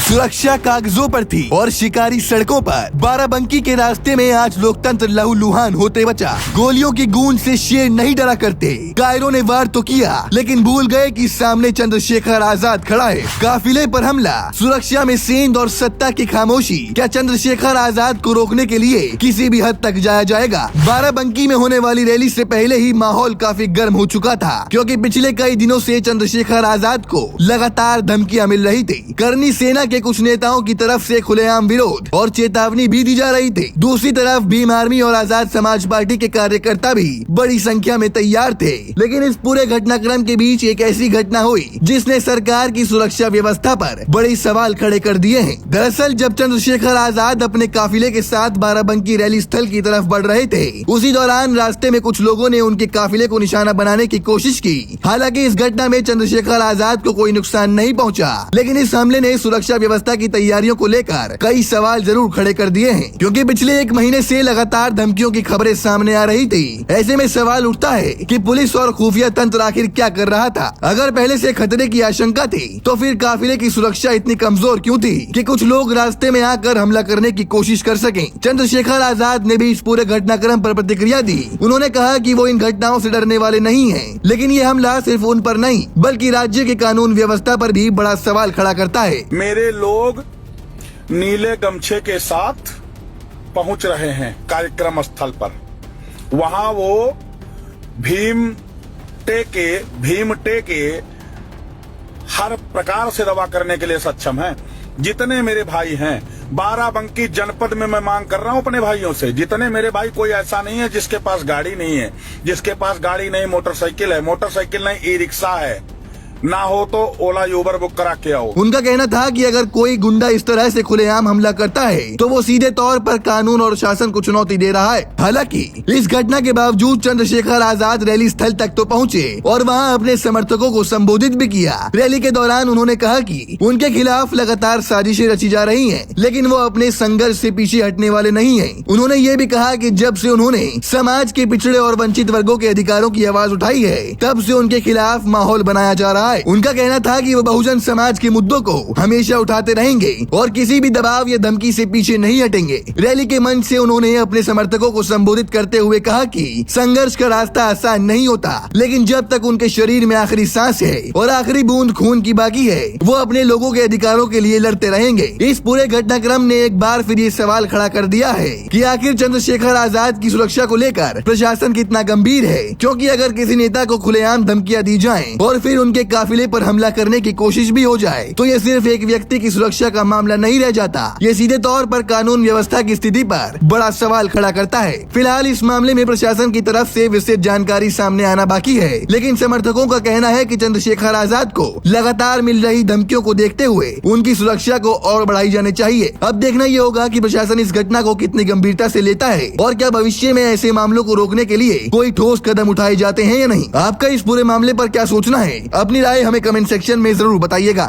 सुरक्षा कागजों पर थी और शिकारी सड़कों पर। बाराबंकी के रास्ते में आज लोकतंत्र लहूलुहान होते बचा। गोलियों की गूंज से शेर नहीं डरा करते। कायरों ने वार तो किया, लेकिन भूल गए कि सामने चंद्रशेखर आजाद खड़ा है। काफिले पर हमला, सुरक्षा में सेंध और सत्ता की खामोशी। क्या चंद्रशेखर आजाद को रोकने के लिए किसी भी हद तक जाया जाएगा? बाराबंकी में होने वाली रैली से पहले ही माहौल काफी गर्म हो चुका था, क्योंकि पिछले कई दिनों से चंद्रशेखर आजाद को लगातार धमकियां मिल रही थी। करनी सेना के कुछ नेताओं की तरफ से खुलेआम विरोध और चेतावनी भी दी जा रही थी। दूसरी तरफ भीम आर्मी और आजाद समाज पार्टी के कार्यकर्ता भी बड़ी संख्या में तैयार थे। लेकिन इस पूरे घटनाक्रम के बीच एक ऐसी घटना हुई जिसने सरकार की सुरक्षा व्यवस्था पर बड़े सवाल खड़े कर दिए हैं। दरअसल जब चंद्रशेखर आजाद अपने काफिले के साथ बाराबंकी रैली स्थल की तरफ बढ़ रहे थे, उसी दौरान रास्ते में कुछ लोगों ने उनके काफिले को निशाना बनाने की कोशिश की। हालांकि इस घटना में चंद्रशेखर आजाद को कोई नुकसान नहीं पहुंचा, लेकिन इस हमले ने सुरक्षा व्यवस्था की तैयारियों को लेकर कई सवाल जरूर खड़े कर दिए हैं, क्योंकि पिछले एक महीने से लगातार धमकियों की खबरें सामने आ रही थी। ऐसे में सवाल उठता है कि पुलिस और खुफिया तंत्र आखिर क्या कर रहा था? अगर पहले से खतरे की आशंका थी, तो फिर काफिले की सुरक्षा इतनी कमजोर क्यों थी कि कुछ लोग रास्ते में आकर हमला करने की कोशिश कर सकें? चंद्रशेखर आजाद ने भी इस पूरे घटनाक्रम पर प्रतिक्रिया दी। उन्होंने कहा कि वो इन घटनाओं से डरने वाले नहीं हैं, लेकिन ये हमला सिर्फ उन पर नहीं, बल्कि राज्य के कानून व्यवस्था पर भी बड़ा सवाल खड़ा करता है। मेरे लोग नीले गमछे के साथ पहुंच रहे हैं कार्यक्रम स्थल पर। वहां वो भीम टेके हर प्रकार से दवा करने के लिए सक्षम हैं। जितने मेरे भाई हैं बाराबंकी जनपद में, मैं मांग कर रहा हूं अपने भाइयों से, जितने मेरे भाई, कोई ऐसा नहीं है जिसके पास गाड़ी नहीं है। जिसके पास गाड़ी नहीं, मोटरसाइकिल है, मोटरसाइकिल नहीं, ई रिक्शा है, ना हो तो ओला यूबर बुक करा के आओ। उनका कहना था कि अगर कोई गुंडा इस तरह से खुलेआम हमला करता है, तो वो सीधे तौर पर कानून और शासन को चुनौती दे रहा है। हालांकि इस घटना के बावजूद चंद्रशेखर आजाद रैली स्थल तक तो पहुंचे और वहां अपने समर्थकों को संबोधित भी किया। रैली के दौरान उन्होंने कहा कि उनके खिलाफ लगातार साजिशें रची जा रही हैं, लेकिन वो अपने संघर्ष से पीछे हटने वाले नहीं हैं। उन्होंने ये भी कहा कि जब से उन्होंने समाज के पिछड़े और वंचित वर्गों के अधिकारों की आवाज उठाई है, तब से उनके खिलाफ माहौल बनाया जा रहा है। उनका कहना था कि वो बहुजन समाज के मुद्दों को हमेशा उठाते रहेंगे और किसी भी दबाव या धमकी से पीछे नहीं हटेंगे। रैली के मंच से उन्होंने अपने समर्थकों को संबोधित करते हुए कहा कि संघर्ष का रास्ता आसान नहीं होता, लेकिन जब तक उनके शरीर में आखिरी सांस है और आखिरी बूंद खून की बाकी है, वो अपने लोगों के अधिकारों के लिए लड़ते रहेंगे। इस पूरे घटनाक्रम ने एक बार फिर ये सवाल खड़ा कर दिया है कि आखिर चंद्रशेखर आजाद की सुरक्षा को लेकर प्रशासन कितना गंभीर है, क्योंकि अगर किसी नेता को खुलेआम धमकियां दी जाएं और फिर उनके काफिले पर हमला करने की कोशिश भी हो जाए, तो ये सिर्फ एक व्यक्ति की सुरक्षा का मामला नहीं रह जाता, ये सीधे तौर पर कानून व्यवस्था की स्थिति पर बड़ा सवाल खड़ा करता है। फिलहाल इस मामले में प्रशासन की तरफ से विस्तृत जानकारी सामने आना बाकी है, लेकिन समर्थकों का कहना है कि चंद्रशेखर आजाद को लगातार मिल रही धमकियों को देखते हुए उनकी सुरक्षा को और बढ़ाई जानी चाहिए। अब देखना ये होगा कि प्रशासन इस घटना को कितनी गंभीरता से लेता है और क्या भविष्य में ऐसे मामलों को रोकने के लिए कोई ठोस कदम उठाए जाते हैं या नहीं। आपका इस पूरे मामले पर क्या सोचना है? अपनी राय हमें कमेंट सेक्शन में जरूर बताइएगा।